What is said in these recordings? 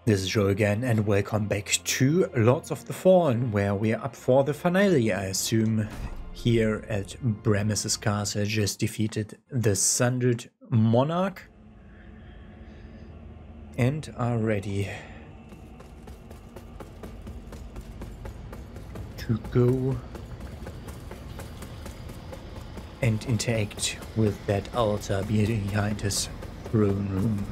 This is Joe again, and welcome back to Lords of the Fallen, where we are up for the finale, I assume. Here at Bremis's castle, just defeated the Sundered Monarch and are ready to go and interact with that altar behind his throne room.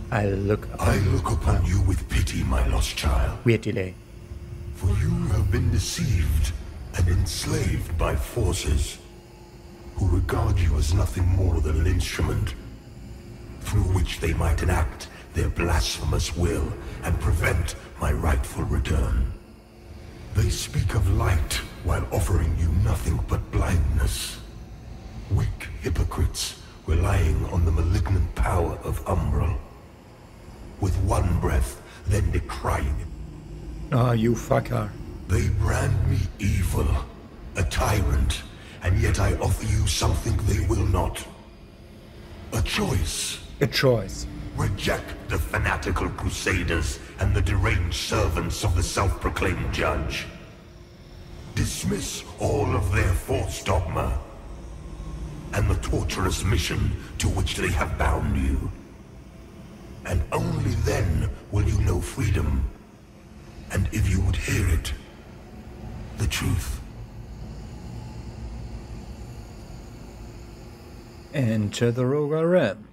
I look upon you with pity, my lost child. Weird delay. For you have been deceived and enslaved by forces who regard you as nothing more than an instrument through which they might enact their blasphemous will and prevent my rightful return. They speak of light while offering you nothing but blindness. Weak hypocrites relying on the malignant power of Umbral. With one breath, then decrying it. Ah, you fucker. They brand me evil, a tyrant, and yet I offer you something they will not. A choice. A choice. Reject the fanatical crusaders and the deranged servants of the self-proclaimed judge. Dismiss all of their false dogma and the torturous mission to which they have bound you. And only then will you know freedom. And if you would hear it, the truth. Enter the Rogar Realm.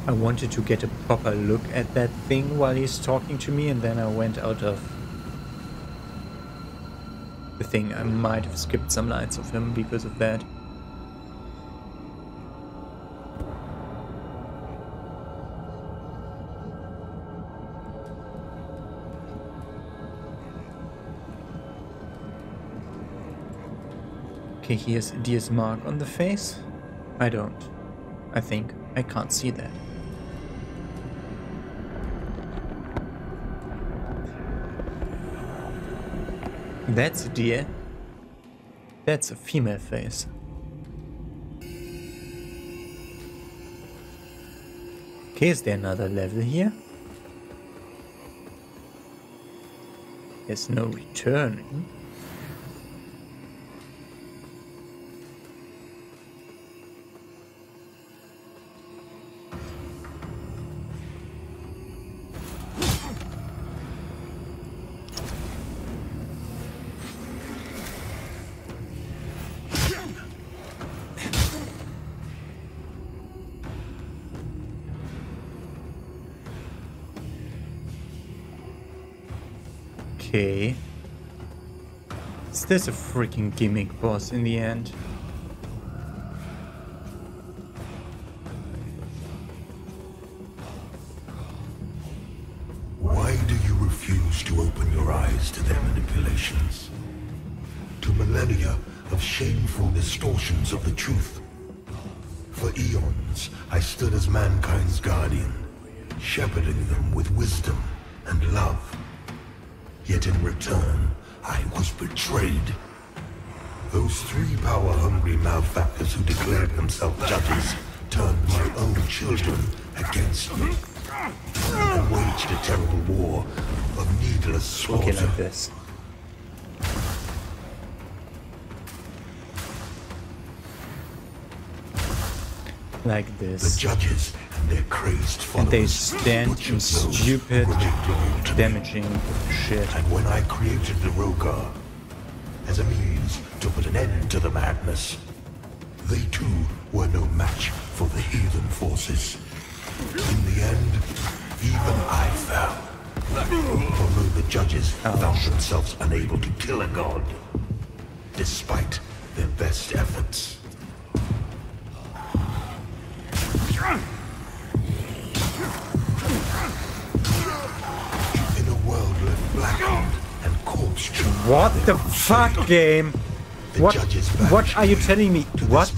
I wanted to get a proper look at that thing while he's talking to me, and then I went out of the thing. I might have skipped some lines of him because of that. Okay, here's Adyr's mark on the face. I think. I can't see that. That's a deer. That's a female face. Okay, is there another level here? There's no returning. Okay. Is this a freaking gimmick boss in the end? Why do you refuse to open your eyes to their manipulations? To millennia of shameful distortions of the truth? For eons, I stood as mankind's guardian, shepherding them with wisdom and love. Yet in return, I was betrayed. Those three power-hungry malefactors who declared themselves judges turned my own children against me and waged a terrible war of needless slaughter. Okay, like this. Like this. The judges and their crazed followers. And they stand in stupid, damaging shit. And when I created the Rogar as a means to put an end to the madness, they too were no match for the heathen forces. In the end, even I fell. Although the judges found themselves unable to kill a god, despite their best efforts. What the fuck, game? What are you telling me? What?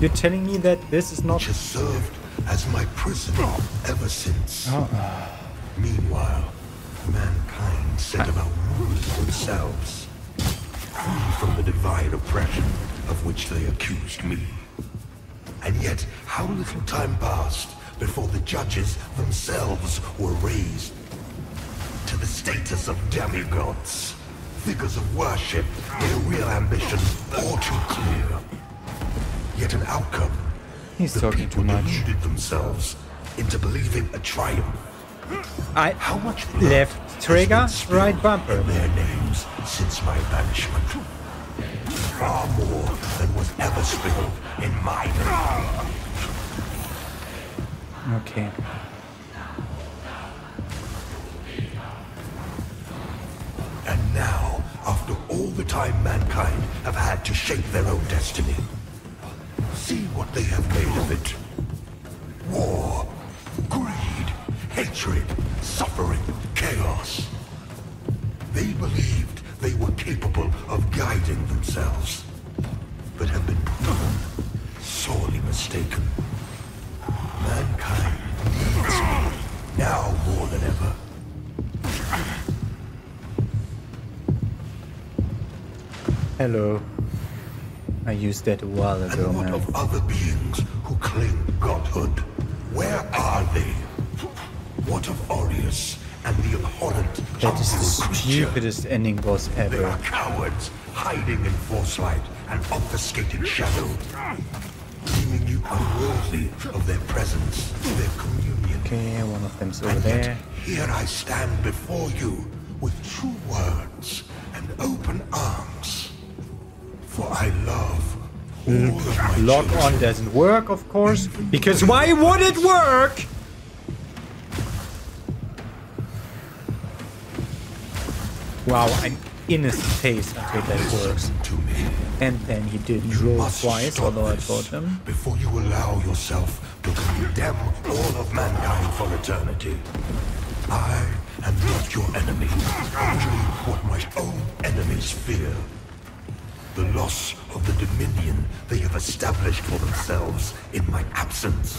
You're telling me that this is not... Which has served as my prison ever since. Meanwhile, mankind set about ruling themselves, free from the divine oppression of which they accused me. And yet, how little time passed before the judges themselves were raised to the status of demigods, figures of worship, their real ambition all too clear. Yet an outcome. He's talking too much. Deluded themselves into believing a triumph. How much left trigger, right bumper. Their names since my banishment. Far more than was ever spilled in my name. Okay. And now, after all the time mankind have had to shape their own destiny, see what they have made of it. War, greed, hatred, suffering, chaos. They believed they were capable of guiding themselves, but have been proven sorely mistaken. Mankind needs me, now more than ever. Hello. I used that a while ago, and what man. of other beings who claim godhood? Where are they? What of Aureus and the abhorrent That is the humble creature? stupidest ending boss They ever. are cowards, hiding in Soulslike and obfuscating shadow, deeming you unworthy of their presence, their communion. Okay, one of them's over And there. yet, here I stand before you with true words and open arms. For I love all of my Lock children. on doesn't work, of course, because why would it work? Wow, I'm in his face until that works. Listen to me. And then he didn't You roll must twice, stop although I this taught him. before you allow yourself to condemn all of mankind for eternity. I am not your enemy, only what my own enemies fear. The loss of the dominion they have established for themselves in my absence.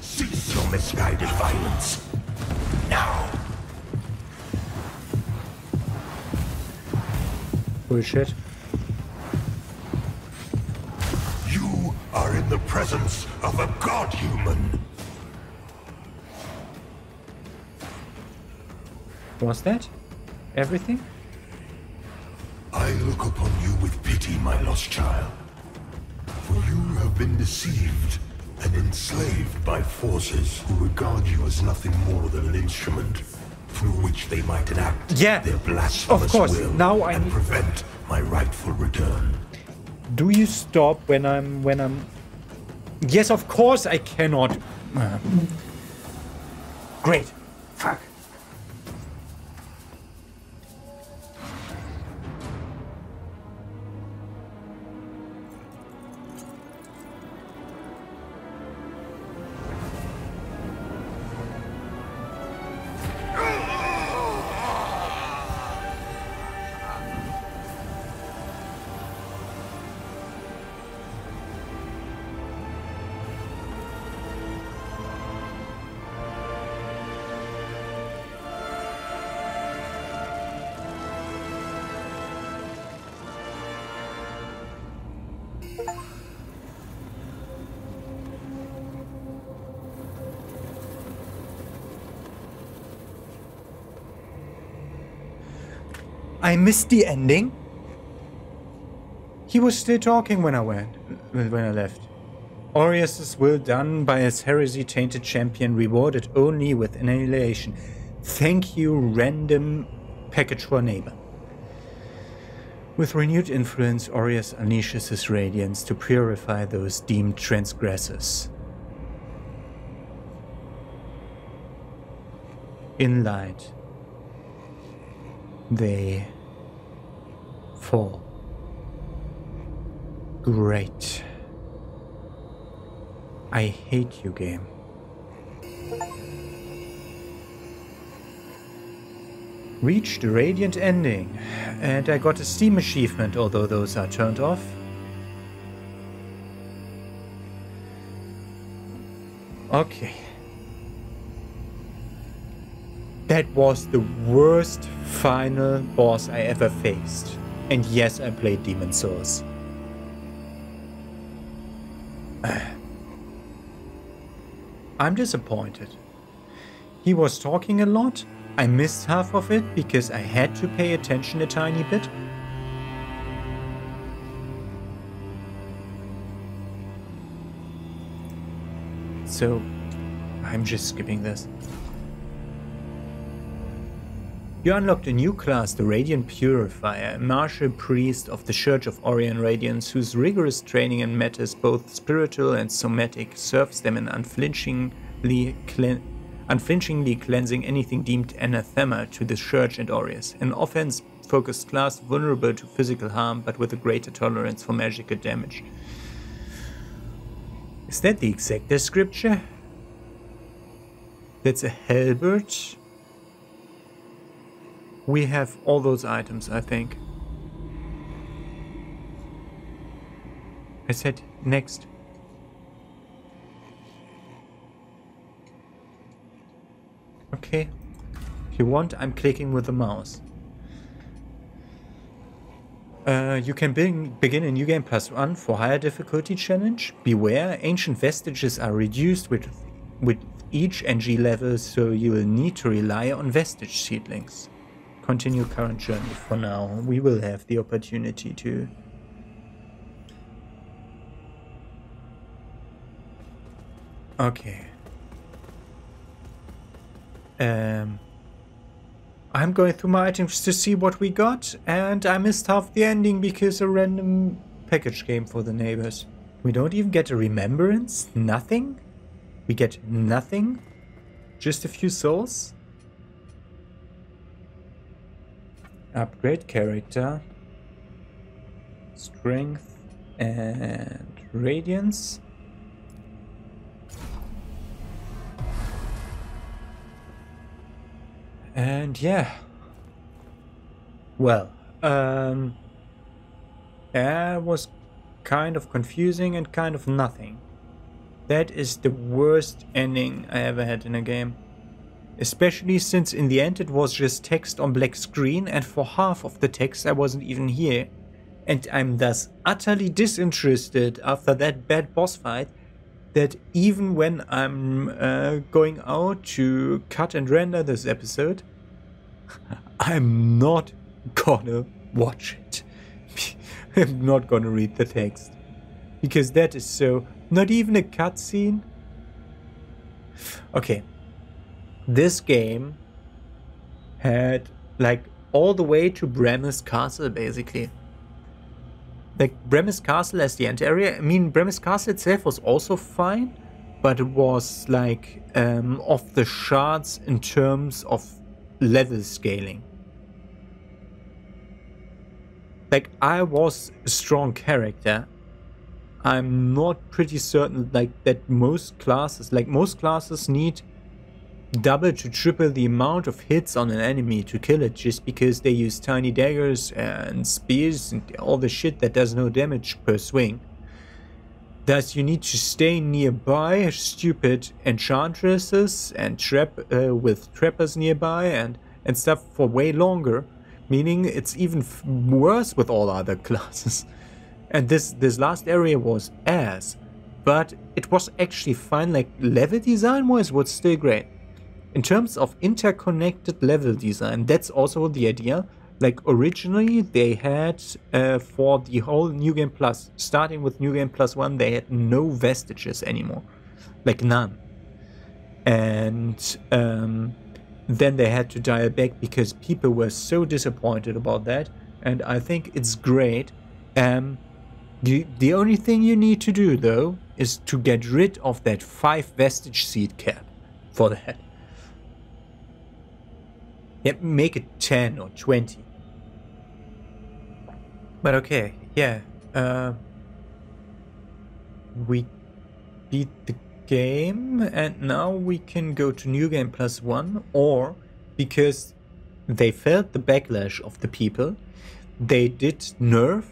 Cease your misguided violence. Now. Bullshit. You are in the presence of a god-human. Was that everything? I look upon you with pity, my lost child. For you have been deceived and enslaved by forces who regard you as nothing more than an instrument through which they might enact their blasphemous of course. will Now I and prevent my rightful return. Do you stop when I'm... Yes, of course I cannot. Great. Fuck. I missed the ending. He was still talking when I left. Aureus' will done by his heresy-tainted champion, rewarded only with annihilation. Thank you, random package for neighbor. With renewed influence, Aureus unleashes his radiance to purify those deemed transgressors. In light, they fall. Great. I hate you, game. Reached the radiant ending, and I got a Steam achievement, although those are turned off. Okay. That was the worst final boss I ever faced. And yes, I played Demon Souls. I'm disappointed. He was talking a lot. I missed half of it because I had to pay attention a tiny bit. So, I'm just skipping this. You unlocked a new class, the Radiant Purifier, a martial priest of the Church of Orion Radiance, whose rigorous training in matters both spiritual and somatic serves them in unflinchingly cleansing anything deemed anathema to the Church and Aureus. An offense-focused class vulnerable to physical harm, but with a greater tolerance for magical damage. Is that the exact description? That's a halberd. We have all those items, I think. I said next. Okay. If you want, I'm clicking with the mouse. You can begin a new game +1 for higher difficulty challenge. Beware, ancient vestiges are reduced with each NG level, so you will need to rely on vestige seedlings. Continue current journey for now. We will have the opportunity to. Okay. I'm going through my items to see what we got, and I missed half the ending because a random package came for the neighbors. We don't even get a remembrance? Nothing? We get nothing? Just a few souls? Upgrade character. Strength and radiance. And yeah. Well, it was kind of confusing and kind of nothing. That is the worst ending I ever had in a game. Especially since in the end it was just text on black screen, and for half of the text I wasn't even here. And I'm thus utterly disinterested after that bad boss fight that even when I'm going out to cut and render this episode, I'm not gonna watch it. I'm not gonna read the text. Because that is so... Not even a cutscene? Okay. This game had like all the way to Bremis Castle basically. Like Bremis Castle as the end area. I mean, Bremis Castle itself was also fine, but it was like off the charts in terms of level scaling. Like, I was a strong character. I'm not pretty certain like that most classes need double to triple the amount of hits on an enemy to kill it, just because they use tiny daggers and spears and all the shit that does no damage per swing. Thus you need to stay nearby stupid enchantresses and with trappers nearby and stuff for way longer, meaning it's even worse with all other classes. And this last area was ass, but it was actually fine. Like, level design wise was still great. In terms of interconnected level design, that's also the idea. Like, originally they had for the whole New Game Plus, starting with New Game Plus 1, they had no vestiges anymore. Like, none. And then they had to dial back because people were so disappointed about that. And I think it's great. The only thing you need to do, though, is to get rid of that 5 vestige seed cap for that. Yeah, make it 10 or 20. But okay, yeah. We beat the game, and now we can go to New Game Plus 1, or because they felt the backlash of the people. They did nerf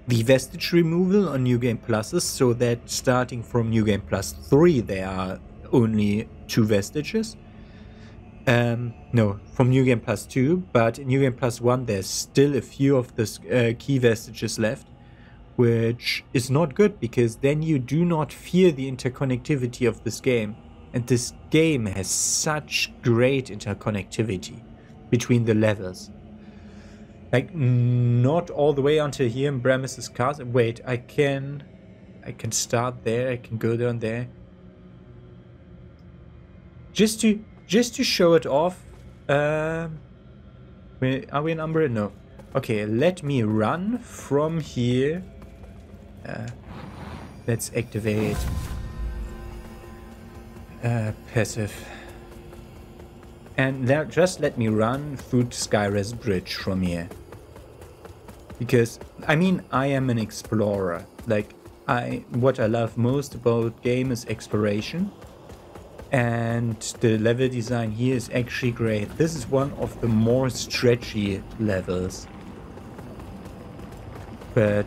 the vestige removal on New Game Pluses, so that starting from New Game Plus 3 there are only 2 vestiges. No, from New Game Plus 2, but in New Game Plus 1 there's still a few of the key vestiges left, which is not good, because then you do not fear the interconnectivity of this game. And this game has such great interconnectivity between the levels. Like, not all the way until here in Bremis's castle. Wait, I can start there, I can go down there. Just to show it off. Are we in Umbra? No. Okay, let me run from here. Let's activate passive. And just let me run through Skyres Bridge from here. Because, I mean, I am an explorer. Like, what I love most about game is exploration. And the level design here is actually great. This is one of the more stretchy levels. But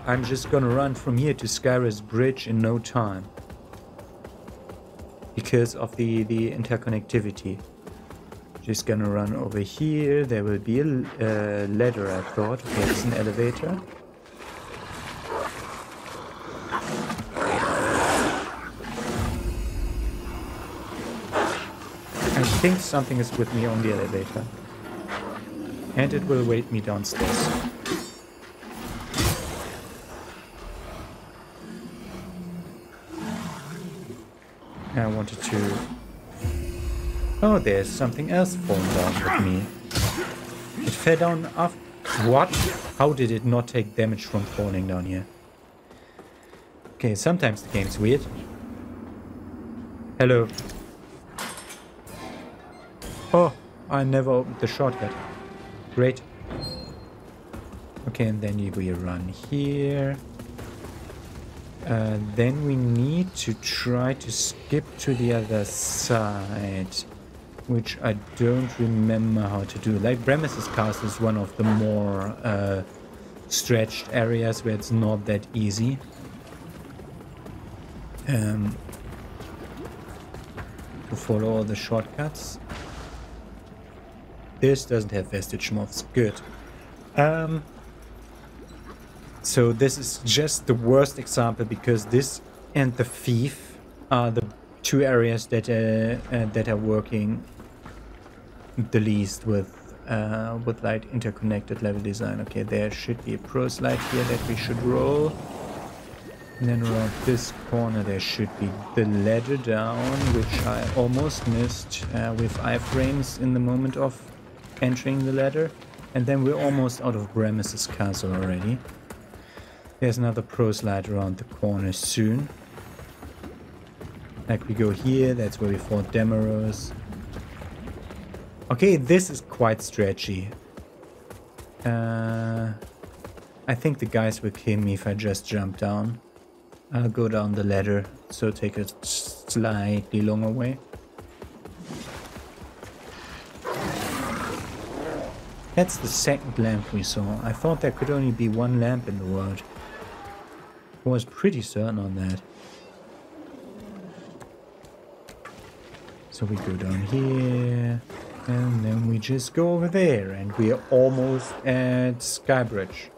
I'm just gonna run from here to Skyres Bridge in no time. Because of the interconnectivity. Just gonna run over here. There will be a ladder, I thought. Okay, it's an elevator. I think something is with me on the elevator. And it will wait me downstairs. I wanted to... Oh, there's something else falling down with me. It fell down after... What? How did it not take damage from falling down here? Okay, sometimes the game's weird. Hello. Oh, I never opened the shortcut. Great. Okay, and then we run here. Then we need to try to skip to the other side, which I don't remember how to do. Like, Bremis's castle is one of the more stretched areas where it's not that easy. To follow all the shortcuts. This doesn't have vestige moths. Good. So this is just the worst example, because this and the thief are the 2 areas that are working the least with like interconnected level design. Okay, there should be a pro slide here that we should roll. And then around this corner there should be the ladder down, which I almost missed with iframes in the moment of entering the ladder. And then we're almost out of Bremis's castle already. There's another pro slide around the corner soon. Like, we go here, that's where we fought Demaros. Okay, this is quite stretchy. I think the guys will kill me if I just jump down. I'll go down the ladder, so take a slightly longer way. That's the second lamp we saw. I thought there could only be 1 lamp in the world. I was pretty certain on that. So we go down here, and then we just go over there, and we are almost at Skybridge.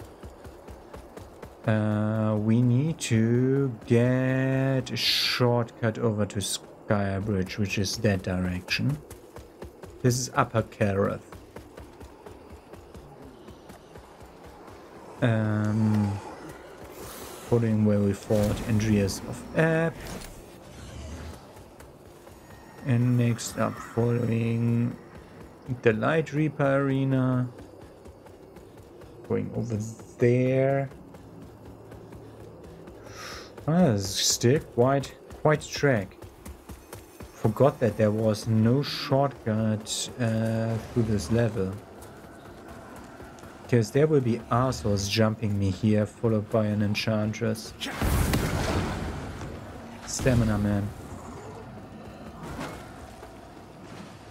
We need to get a shortcut over to Skybridge, which is that direction. This is Upper Kelrath. Following where we fought Andreas of Ebb. And next up, following the Light Reaper Arena. Going over there. Ah, this is still quite a track. Forgot that there was no shortcut through this level. Because there will be assholes jumping me here, followed by an enchantress. Stamina man.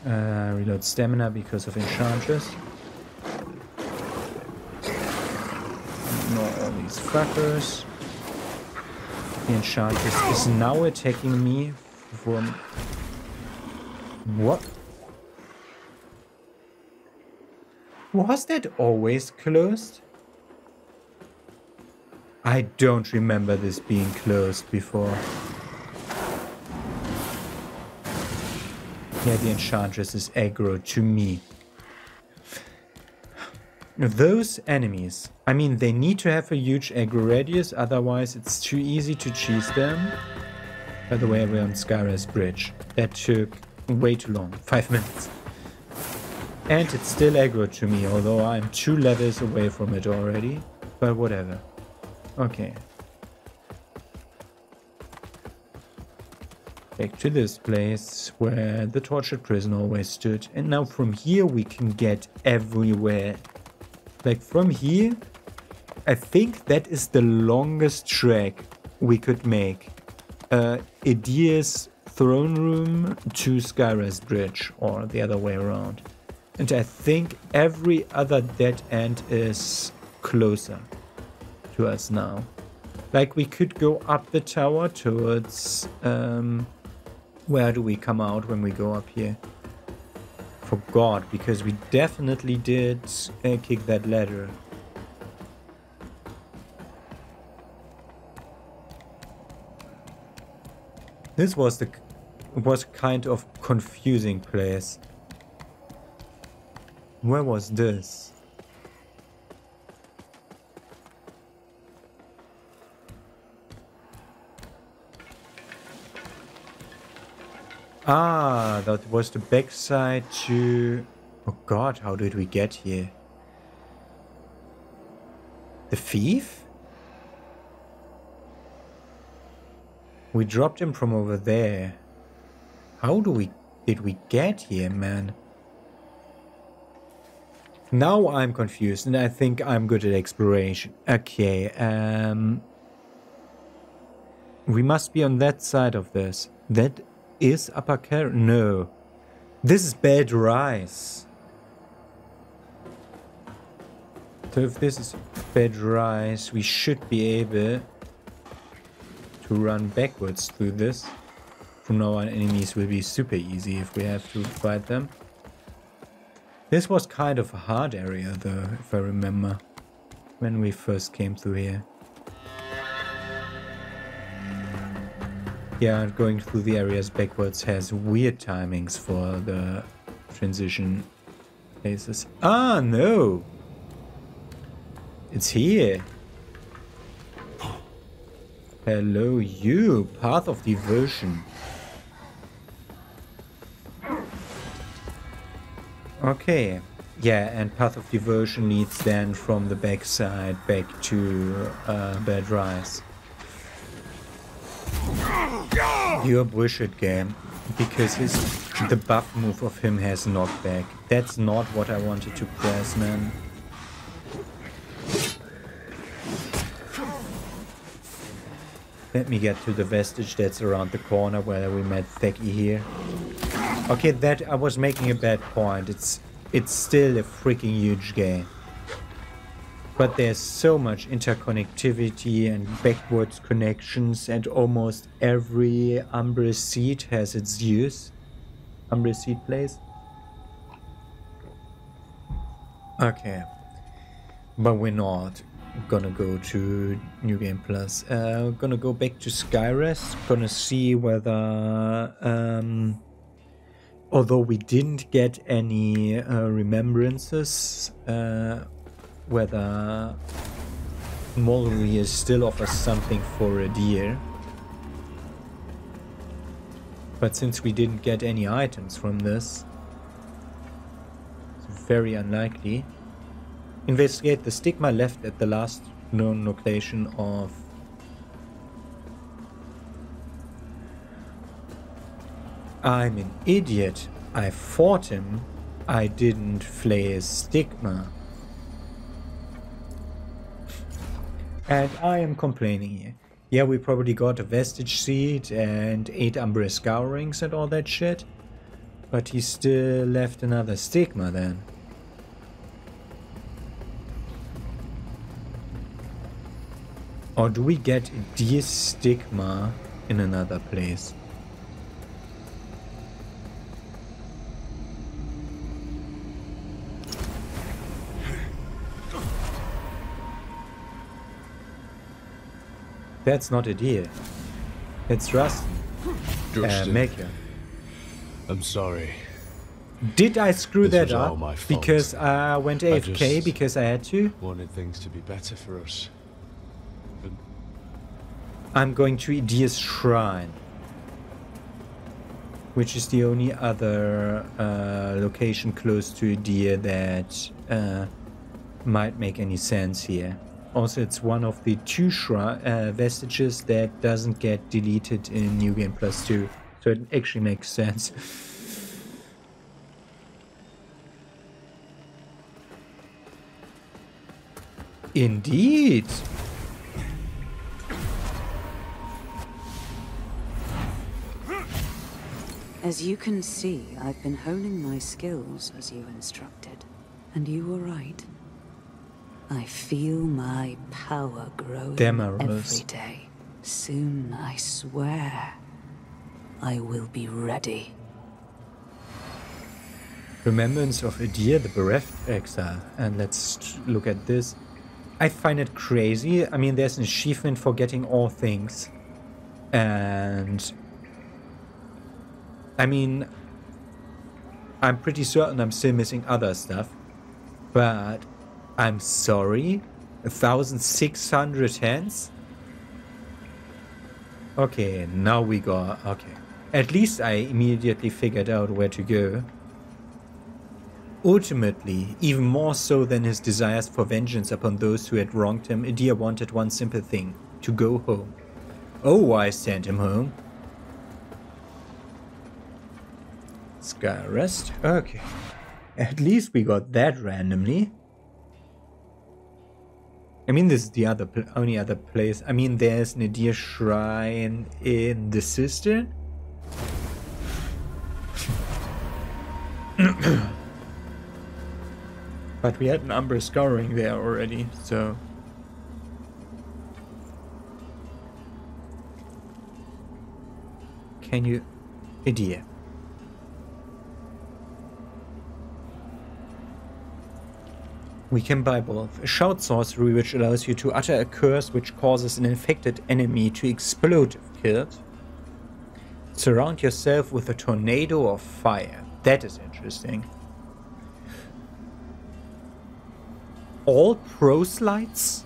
Reload stamina because of enchantress. Ignore all these fuckers. The enchantress is now attacking me from... What? Was that always closed? I don't remember this being closed before. Yeah, the enchantress is aggro to me. Those enemies, I mean, they need to have a huge aggro radius, otherwise it's too easy to cheese them. By the way, we're on Skyra's bridge. That took way too long, 5 minutes. And it's still aggro to me, although I'm 2 levels away from it already. But whatever. Okay. Back to this place where the tortured prison always stood. And now from here we can get everywhere. Like from here, I think that is the longest trek we could make. Adyr's throne room to Skyra's bridge, or the other way around. And I think every other dead end is closer to us now. Like we could go up the tower towards... where do we come out when we go up here? Forgot, because we definitely did kick that ladder. This was kind of confusing place. Where was this? Ah, that was the backside to... Oh god, how did we get here? The thief? We dropped him from over there. How did we get here, man? Now I'm confused, and I think I'm good at exploration. Okay, we must be on that side of this. That is upper car? No. This is bad rice. So if this is bad rice, we should be able to run backwards through this. From now on, enemies will be super easy if we have to fight them. This was kind of a hard area though, if I remember, when we first came through here. Yeah, going through the areas backwards has weird timings for the transition places. Ah, no! It's here! Hello, you! Path of Devotion. Okay. Yeah, and Path of Devotion leads then from the backside back to Bad Rise. You're bullshit game, because the buff move of him has knockback. That's not what I wanted to press, man. Let me get to the vestige that's around the corner where we met Theki here. Okay, that I was making a bad point. It's still a freaking huge game. But there's so much interconnectivity and backwards connections, and almost every Umbra seed has its use. Umbra seed place. Okay. But we're not gonna go to New Game Plus. Gonna go back to Skyra's. Gonna see whether... although we didn't get any remembrances, whether Molly still offers something for Adyr. But since we didn't get any items from this, it's very unlikely. Investigate the stigma left at the last known location of... I'm an idiot. I fought him. I didn't flay his stigma. And I am complaining here. Yeah, we probably got a vestige seed and 8 Umbra scourings and all that shit. But he still left another stigma then. Or do we get Adyr stigma in another place? That's not Adyr. It's Rustin. Maker. I'm sorry. Did I screw This that was all up? my fault. Because I went AFK because I had to? Wanted things to be better for us. But I'm going to Adyr's shrine, which is the only other location close to Adyr that might make any sense here. Also, it's one of the two vestiges that doesn't get deleted in New Game Plus 2, so it actually makes sense. Indeed. As you can see, I've been honing my skills as you instructed. And you were right. I feel my power growing every day. Soon, I swear, I will be ready. Remembrance of Adyr, the bereft exile. And let's look at this. I find it crazy. I mean, there's an achievement for getting all things. And I mean, I'm pretty certain I'm still missing other stuff. But I'm sorry, 1,600 hands? Okay, now we go. Okay. At least I immediately figured out where to go. Ultimately, even more so than his desires for vengeance upon those who had wronged him, Adyr wanted one simple thing, to go home. Oh, I sent him home. Sky rest? Okay. At least we got that randomly. I mean, this is the only other place. I mean, there's an Adyr shrine in the cistern. But we had an Umbra scouring there already, so... Can you... Adyr. We can buy both. A shout sorcery which allows you to utter a curse which causes an infected enemy to explode if killed. Surround yourself with a tornado of fire. That is interesting. All proselytes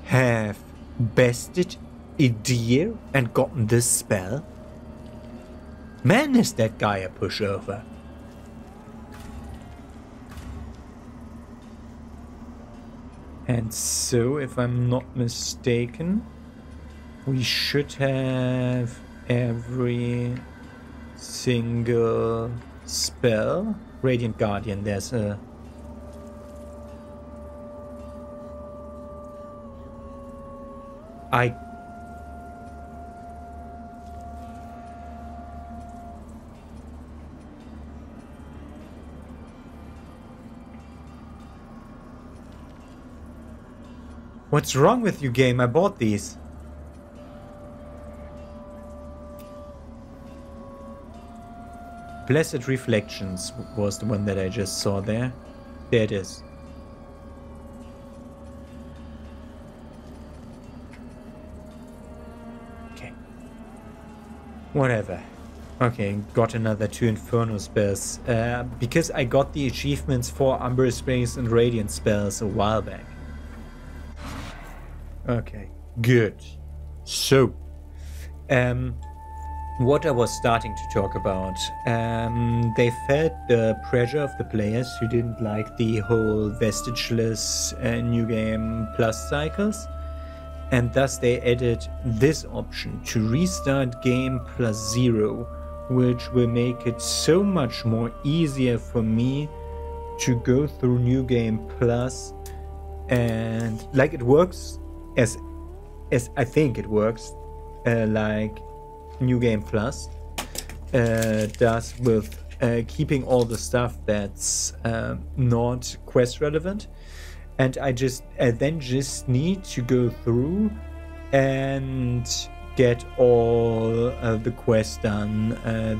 have bested Adyr and gotten this spell? Man, is that guy a pushover. And so, if I'm not mistaken, we should have every single spell. Radiant Guardian, there's a... What's wrong with you, game? I bought these. Blessed Reflections was the one that I just saw there. There it is. Okay. Whatever. Okay, got another 2 Inferno spells. Because I got the achievements for Umbra Springs and Radiant spells a while back. Okay, good. So, what I was starting to talk about, they felt the pressure of the players who didn't like the whole vestigeless New Game Plus cycles, and thus they added this option to restart game +0, which will make it so much more easier for me to go through New Game Plus, and like it works as I think it works, like New Game Plus does with keeping all the stuff that's not quest relevant, and I then just need to go through and get all the quests done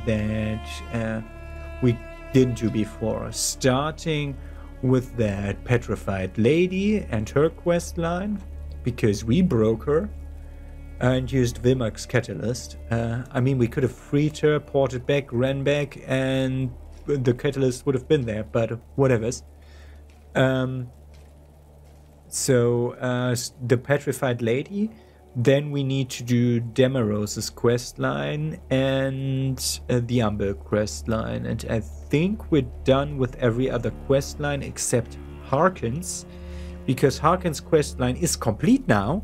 that we didn't do before, starting with that petrified lady and her quest line, because we broke her and used Vilmark's catalyst. I mean, we could have freed her, ported back, ran back, and the catalyst would have been there, but whatevers. So the petrified lady, then we need to do Demarose's quest line and the Umber quest line, and I think we're done with every other quest line except Harkin's, because Harkin's quest line is complete now,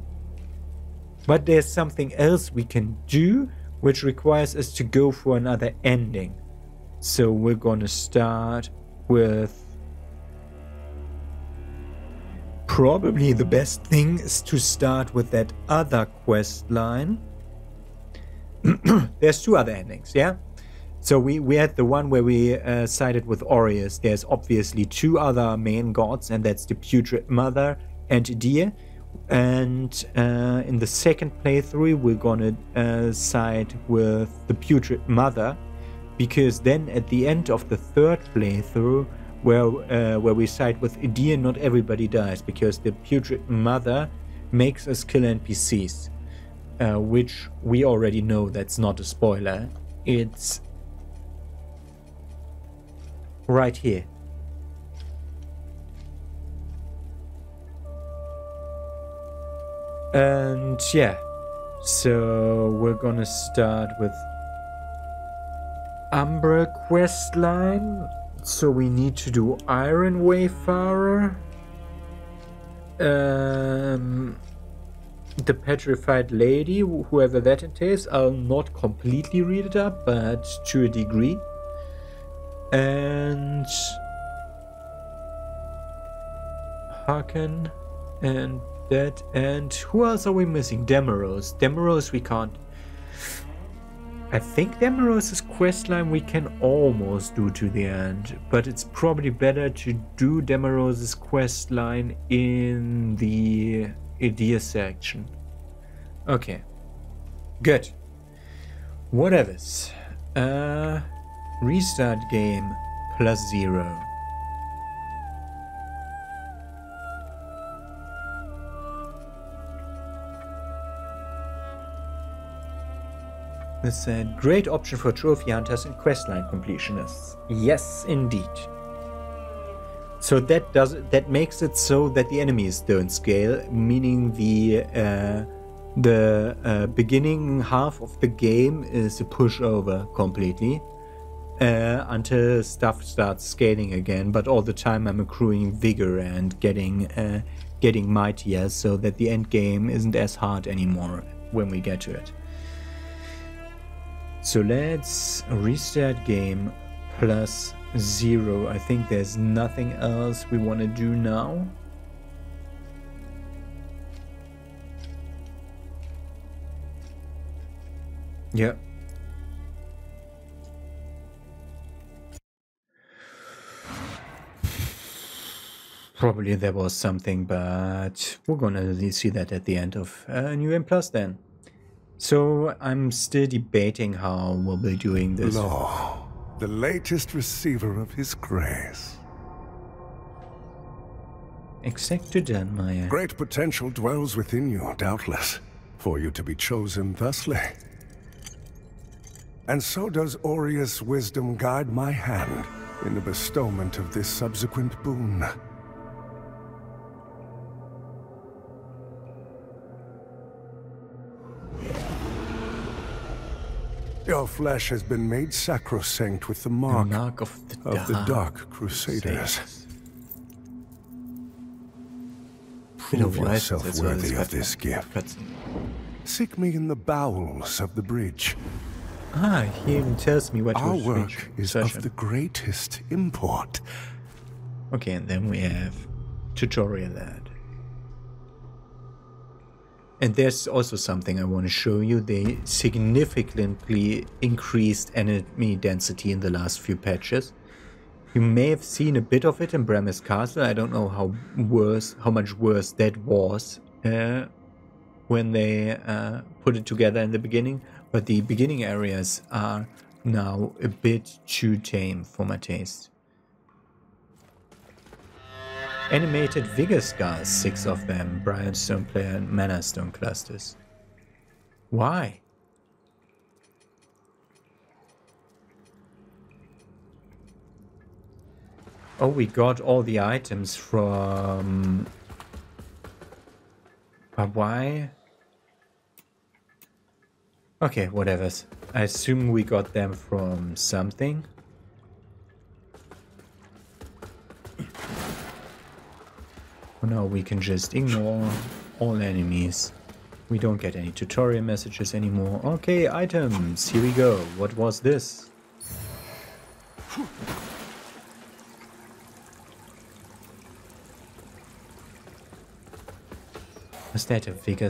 but there's something else we can do which requires us to go for another ending. So we're gonna start with, probably the best thing is to start with that other quest line. There's two other endings, yeah? So we had the one where we sided with Aureus. There's obviously two other main gods, and that's the Putrid Mother and Adyr. And in the second playthrough, we're gonna side with the Putrid Mother, because then at the end of the third playthrough, where we side with Adyr, not everybody dies, because the Putrid Mother makes us kill NPCs, which we already know. That's not a spoiler. It's right here. And yeah, so we're gonna start with Umbra questline. So we need to do Iron Wayfarer, the Petrified Lady, whoever that entails. I'll not completely read it up, but to a degree. And Harkin and that, and who else are we missing? Demarose. Demarose we can't. I think Demarose's questline we can almost do to the end, but it's probably better to do Demarose's questline in the Adyr section. Okay, good. Whatevers. Restart game +0. This is a great option for trophy hunters and questline completionists. Yes, indeed. So that makes it so that the enemies don't scale, meaning the beginning half of the game is a pushover completely until stuff starts scaling again. But all the time I'm accruing vigor and getting mightier, so that the end game isn't as hard anymore when we get to it. So let's restart game +0. I think there's nothing else we want to do now. Yeah. Probably there was something, but we're gonna see that at the end of New Game Plus then. So I'm still debating how we'll be doing this. Lo, the latest receiver of his grace. Exactly done, Maya. Great potential dwells within you, doubtless, for you to be chosen thusly. And so does Aureus' wisdom guide my hand in the bestowment of this subsequent boon. Your flesh has been made sacrosanct with the mark of the Dark Crusaders. Prove yourself worthy of this gift. Seek me in the bowels of the bridge. Ah, he even tells me what our work is of the greatest import. Okay, and then we have tutorial ad. And there's also something I want to show you. They significantly increased enemy density in the last few patches. You may have seen a bit of it in Bremis Castle. I don't know how much worse that was when they put it together in the beginning. But the beginning areas are now a bit too tame for my taste. Animated Vigor Scars, 6 of them, Briarstone Player and Mana Stone clusters. Why? Oh, we got all the items from... But why? Okay, whatever. I assume we got them from something. Oh no, we can just ignore all enemies. We don't get any tutorial messages anymore. Okay, items. Here we go. What was this? Was that a vigor?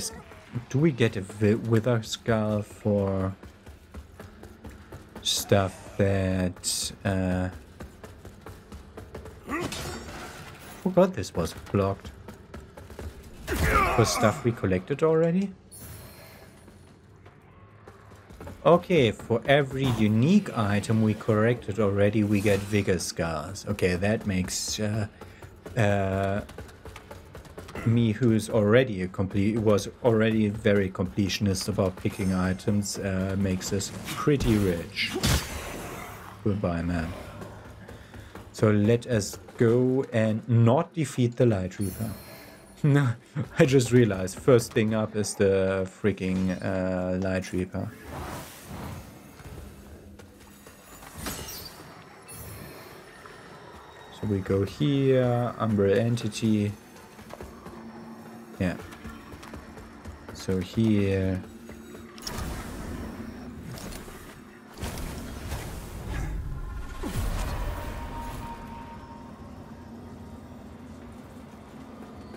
Do we get a wither skull for stuff that... Forgot this was blocked. For stuff we collected already? Okay, for every unique item we collected already, we get vigor scars. Okay, that makes me, who's already was already very completionist about picking items, makes us pretty rich. Goodbye, man. So let us go and not defeat the Light Reaper. No, I just realized first thing up is the freaking Light Reaper. So we go here, Umbral Entity. Yeah. So here.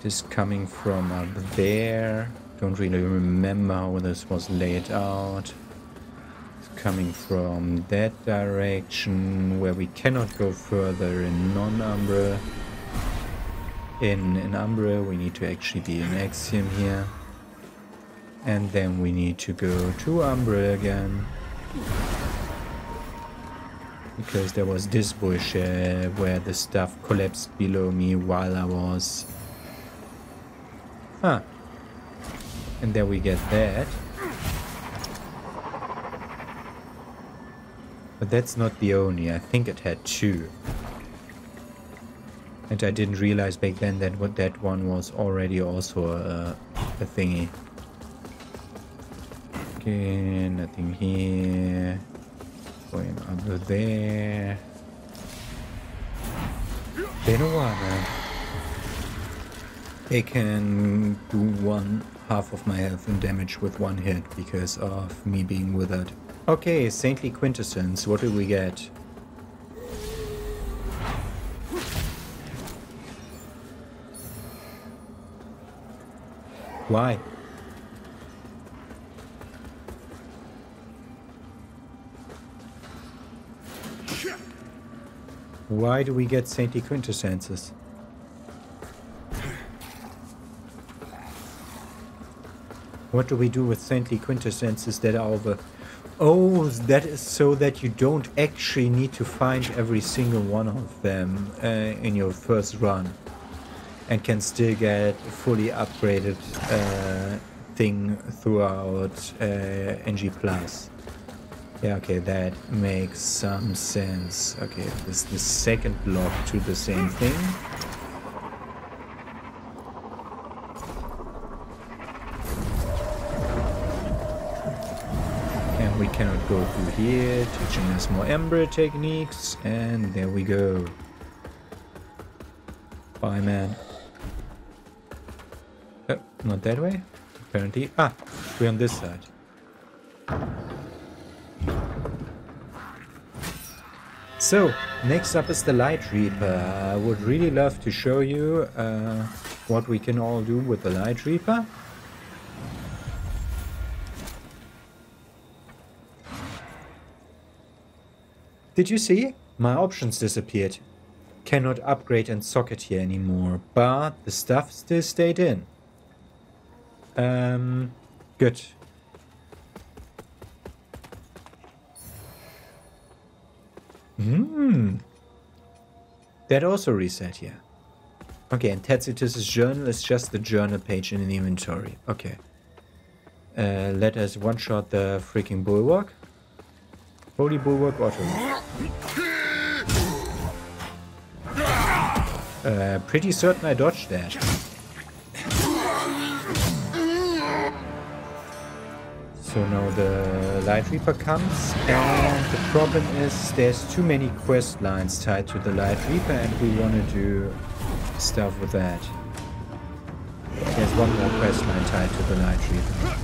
This coming from up there. Don't really remember how this was laid out. It's coming from that direction where we cannot go further in non-Umbra. In Umbra we need to actually be in Axiom here. And then we need to go to Umbra again. Because there was this bush where the stuff collapsed below me while I was... Huh. And there we get that. But that's not the only. I think it had 2. And I didn't realize back then that that one was already also a thingy. Okay, nothing here. Going over there. Been a while, man. They can do half of my health and damage with one hit because of me being withered. Okay, Saintly Quintessence, what do we get? Why? Why do we get Saintly Quintessences? What do we do with Saintly Quintessences that are over... Oh, that is so that you don't actually need to find every single one of them in your first run. And can still get a fully upgraded thing throughout NG+. Yeah, okay, that makes some sense. Okay, this is the second block to the same thing. And we cannot go through here, teaching us more Ember techniques, and there we go. Bye, man. Oh, not that way, apparently. Ah, we're on this side. So, next up is the Light Reaper. I would really love to show you what we can all do with the Light Reaper. Did you see? My options disappeared. Cannot upgrade and socket here anymore, but the stuff still stayed in. Good. That also reset here. Okay, and Tacitus's journal is just the journal page in an inventory. Okay. Let us one-shot the freaking bulwark. Holy bulwark auto. Pretty certain I dodged that. So now the Light Reaper comes, and the problem is there's too many quest lines tied to the Light Reaper, and we want to do stuff with that. There's one more quest line tied to the Light Reaper.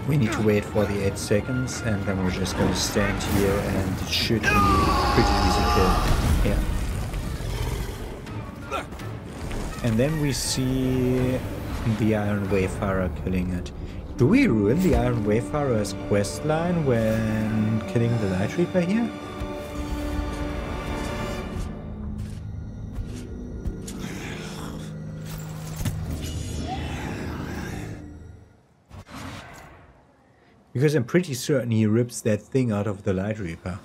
We need to wait for the 8 seconds, and then we're just going to stand here, and it should be pretty easy kill. Yeah. And then we see the Iron Wayfarer killing it. Do we ruin the Iron Wayfarer's quest line when killing the Light Reaper here? Because I'm pretty certain he rips that thing out of the Light Reaper.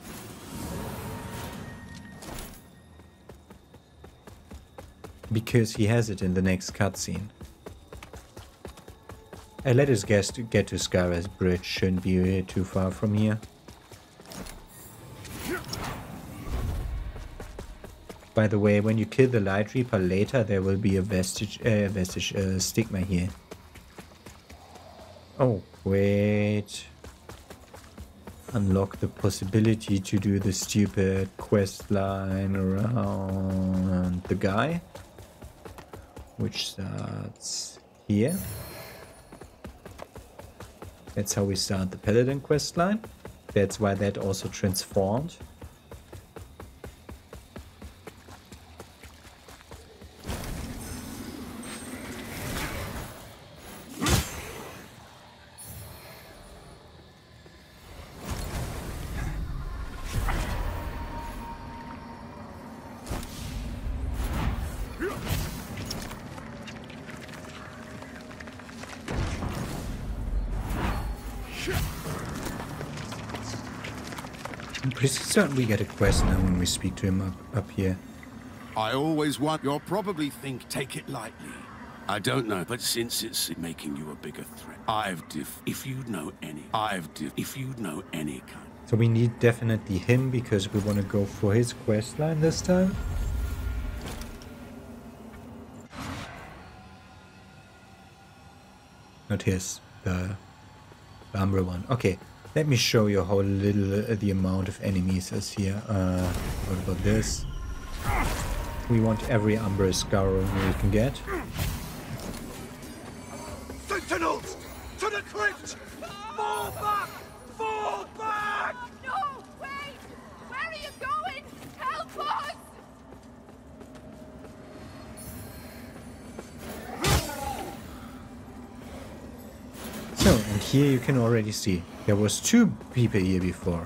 Because he has it in the next cutscene. Let us guess to get to Skyrise Bridge, shouldn't be too far from here. By the way, when you kill the Light Reaper later, there will be a vestige stigma here. Oh, wait. Unlock the possibility to do the stupid quest line around the guy, which starts here. That's how we start the Paladin quest line. That's why that also transformed. I'm pretty certain we get a quest now when we speak to him up here. I always want. You'll probably think take it lightly. I don't know, but since it's making you a bigger threat, if you'd know any kind. So we need definitely him because we want to go for his quest line this time. Not his, the Umbra one. Okay. Let me show you how little the amount of enemies is here. What about this? We want every Umbra Scourge we can get. Sentinels! To the crypt! Fall back! Fall back! No! Wait! Where are you going? Help us! So, and here you can already see. There was 2 people here before.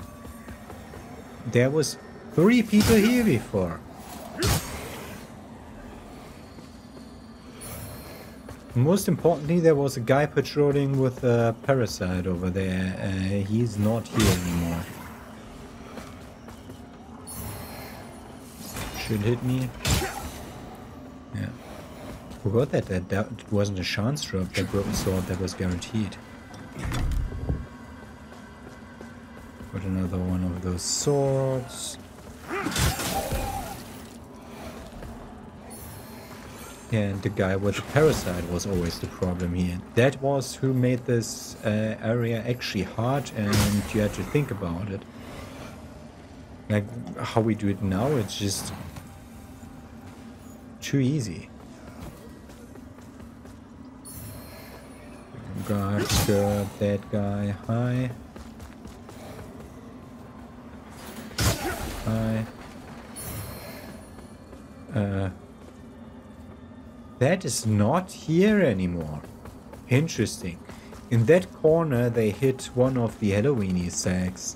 There was 3 people here before. Most importantly, there was a guy patrolling with a parasite over there. He's not here anymore. Should hit me. Yeah. Forgot that wasn't a chance drop. That broken sword that was guaranteed. Got another one of those swords. And the guy with the parasite was always the problem here. That was who made this area actually hard, and you had to think about it. Like how we do it now, it's just too easy. Guard, skirt, that guy, hi. Hi. That is not here anymore. Interesting. In that corner, they hit one of the Halloweeny sacks.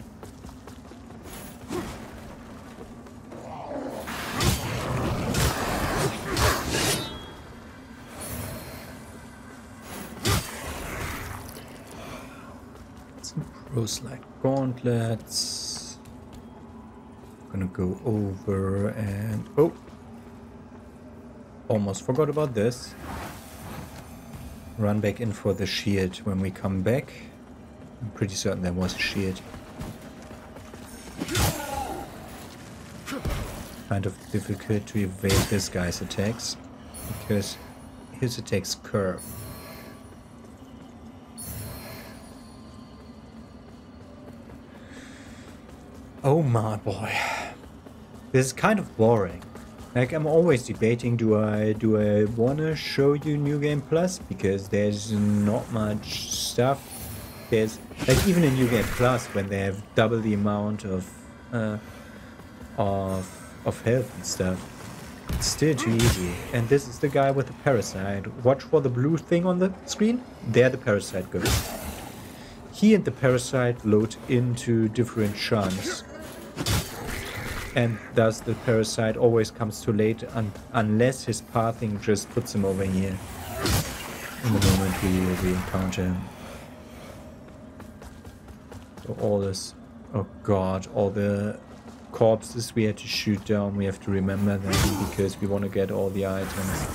Some Soulslike gauntlets. Gonna go over and... oh! Almost forgot about this. Run back in for the shield when we come back. I'm pretty certain there was a shield. Kind of difficult to evade this guy's attacks, because his attacks curve. Oh my boy. This is kind of boring. Like, I'm always debating, do I wanna show you New Game Plus, because there's not much stuff. There's like even in New Game Plus, when they have double the amount of health and stuff, it's still too easy. And this is the guy with the parasite. Watch for the blue thing on the screen. There the parasite goes. He and the parasite load into different chunks. And thus the parasite always comes too late unless his pathing just puts him over here. In the moment we encounter him. So all this... oh god, all the corpses we had to shoot down, we have to remember them because we want to get all the items.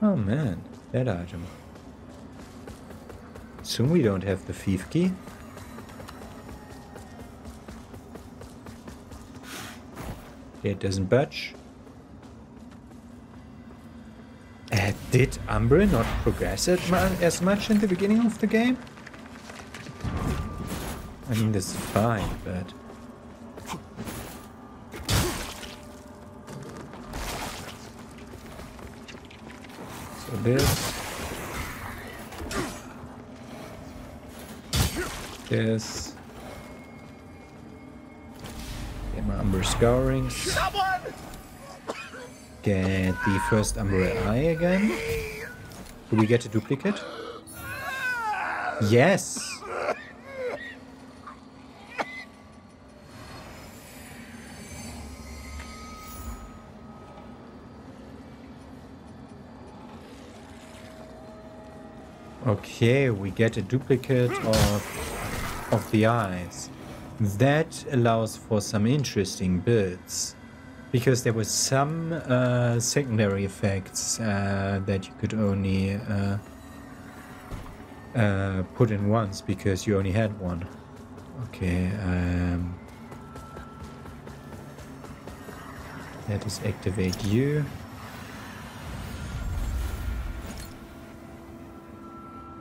Oh man, that item. Soon we don't have the thief key. It doesn't budge. Did Umbra not progress as much in the beginning of the game? I mean, this is fine, but... so this... this... get my Umbra scourings. Get the first Umbra eye again. Do we get a duplicate? Yes! Okay, we get a duplicate of the eyes. That allows for some interesting builds. Because there were some secondary effects that you could only put in once because you only had one. Okay, let us activate you.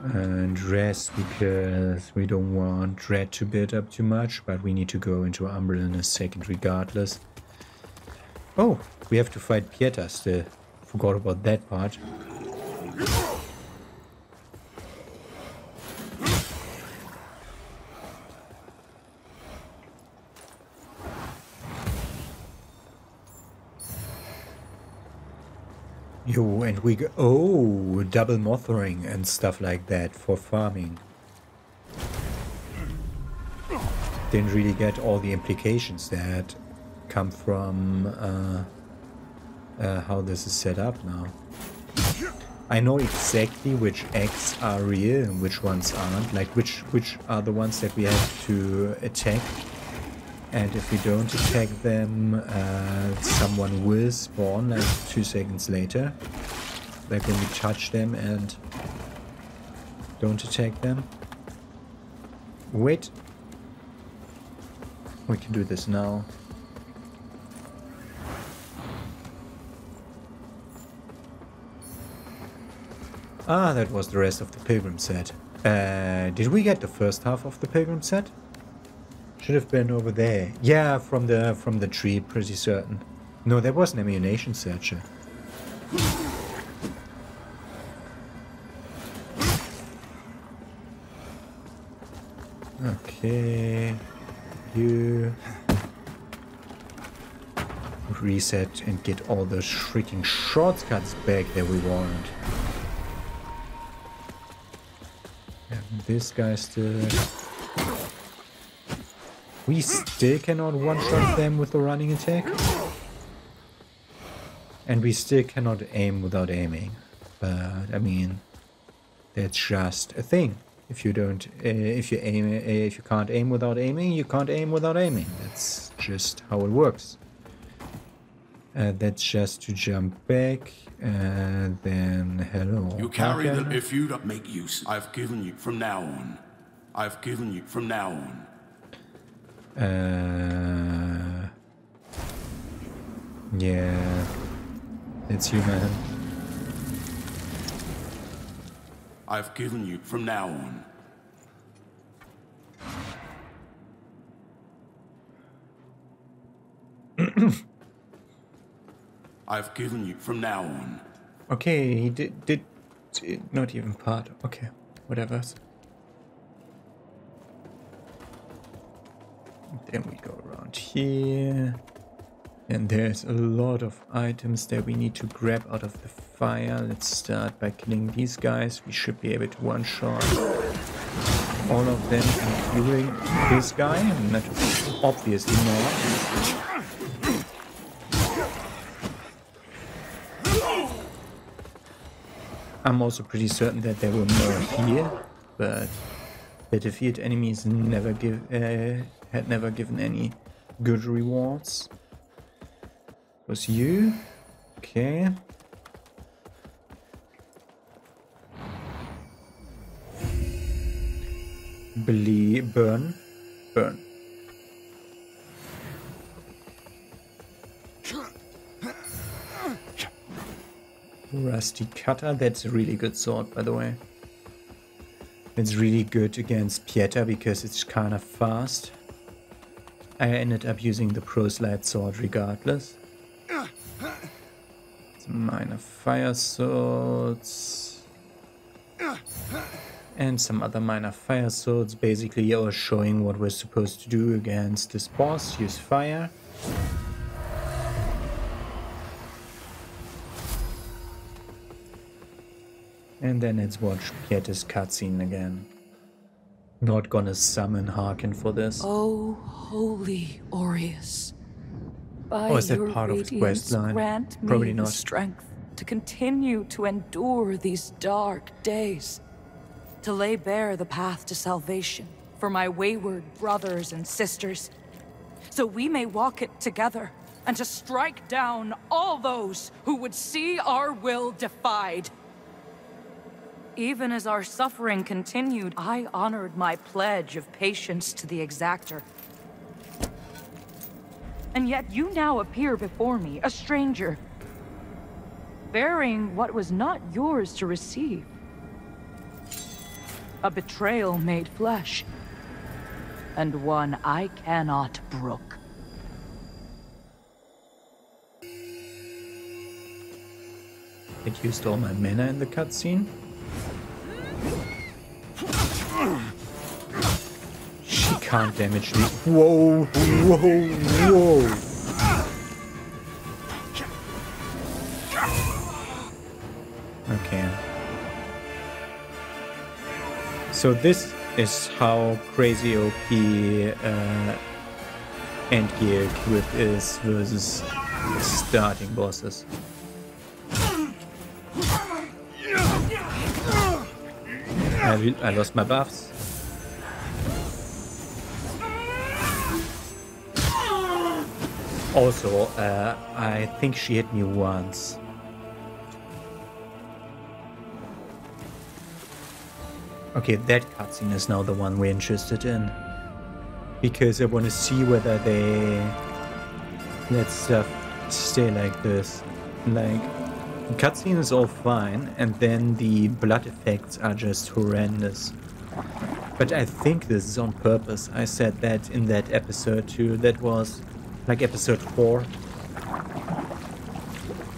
And rest, because we don't want Dread to build up too much, but we need to go into Umbra in a second regardless. Oh, we have to fight Pieta still. Forgot about that part. Yo, and we go... oh, double mothering and stuff like that for farming. Didn't really get all the implications that come from how this is set up now. I know exactly which eggs are real and which ones aren't, like which are the ones that we have to attack, and if we don't attack them, someone will spawn like 2 seconds later, like when we touch them and don't attack them. Wait, we can do this now. Ah, that was the rest of the Pilgrim set. Did we get the first half of the Pilgrim set? Should have been over there. Yeah, from the tree, pretty certain. No, there was an ammunition searcher. Okay, you reset and get all the freaking shortcuts back that we want. this guy still... We still cannot one-shot them with the running attack. And we still cannot aim without aiming. But, I mean, that's just a thing. If you don't, if you can't aim without aiming, you can't aim without aiming. That's just how it works. That's just to jump back, and then hello. You carry them if you don't make use. I've given you from now on. I've given you from now on. Yeah, it's you, man. I've given you from now on. I've given you from now on. Okay, he did not even part. Okay, whatever. Then we go around here. And there's a lot of items that we need to grab out of the fire. Let's start by killing these guys. We should be able to one-shot all of them, including this guy. Not obviously not. I'm also pretty certain that there were more here, but the defeated enemies never had never given any good rewards. Was you? Okay. Burn. Rusty Cutter, that's a really good sword, by the way. It's really good against Pieter because it's kind of fast. I ended up using the Soulslike sword regardless. Some minor fire swords. And some other minor fire swords. Basically, you're showing what we're supposed to do against this boss. Use fire. And then let's watch Pieter's cutscene again. Not gonna summon Harkin for this. Oh, holy Aureus. By Or is that part of the quest line? Grant me Probably the not. strength to continue to endure these dark days, to lay bare the path to salvation for my wayward brothers and sisters, so we may walk it together, and to strike down all those who would see our will defied. Even as our suffering continued, I honored my pledge of patience to the exactor. And yet you now appear before me, a stranger, bearing what was not yours to receive. A betrayal made flesh, and one I cannot brook. It used all my mana in the cutscene. She can't damage me. Whoa, whoa, whoa. Okay. So this is how crazy OP end gear grip is versus starting bosses. I lost my buffs. Also, I think she hit me once. Okay, that cutscene is now the one we're interested in. Because I want to see whether they let stuff stay like this. Like, the cutscene is all fine, and then the blood effects are just horrendous. But I think this is on purpose. I said that in that episode too. That was like episode 4.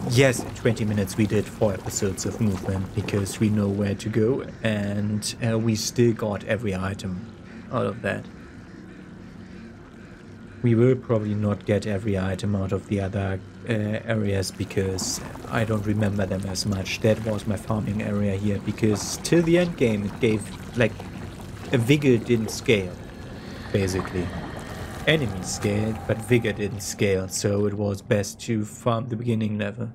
Yes, in 20 minutes we did 4 episodes of movement because we know where to go, and we still got every item out of that. We will probably not get every item out of the other areas because I don't remember them as much. That was my farming area here because till the end game it gave like vigor didn't scale, basically. Enemies scaled, but vigor didn't scale, so it was best to farm the beginning level.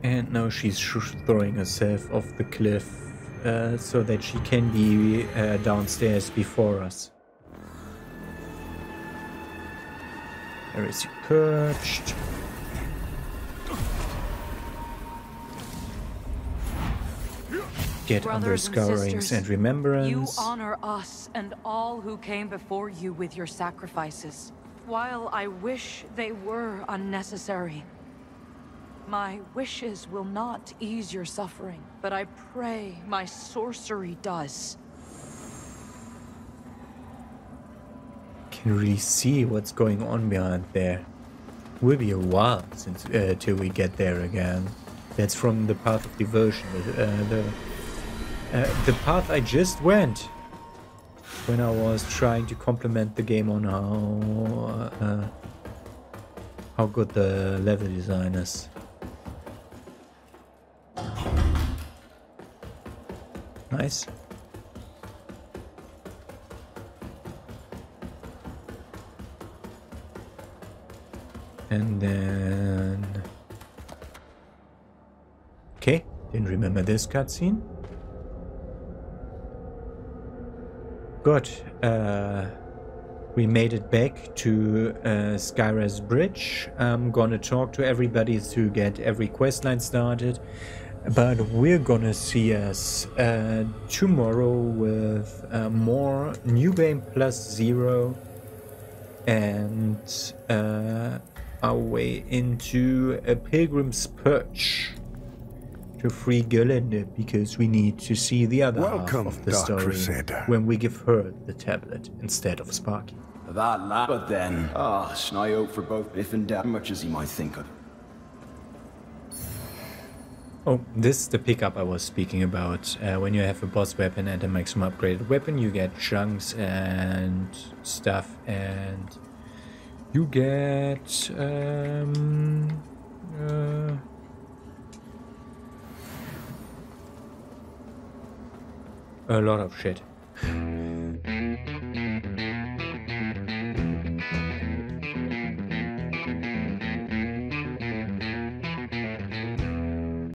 And now she's throwing herself off the cliff so that she can be downstairs before us. There is you perched. Get under scourings and remembrance. You honor us and all who came before you with your sacrifices. While I wish they were unnecessary, my wishes will not ease your suffering, but I pray my sorcery does. Can really see what's going on behind there. Will be a while since till we get there again. That's from the path of devotion. The path I just went when I was trying to compliment the game on how good the level design is. Nice. And then... Okay, didn't remember this cutscene. Good. We made it back to Skyra's Bridge. I'm gonna talk to everybody to get every questline started. But we're gonna see us tomorrow with more New Game Plus Zero and our way into a Pilgrim's Perch to free Gerlinde, because we need to see the other half of the Dark story Crusader. when we give her the tablet instead of Sparky. That lad, but then, snide out for both Biff and Dad, much as he might think of. Oh, this is the pickup I was speaking about. When you have a boss weapon and a maximum upgraded weapon, you get chunks and stuff, and you get a lot of shit.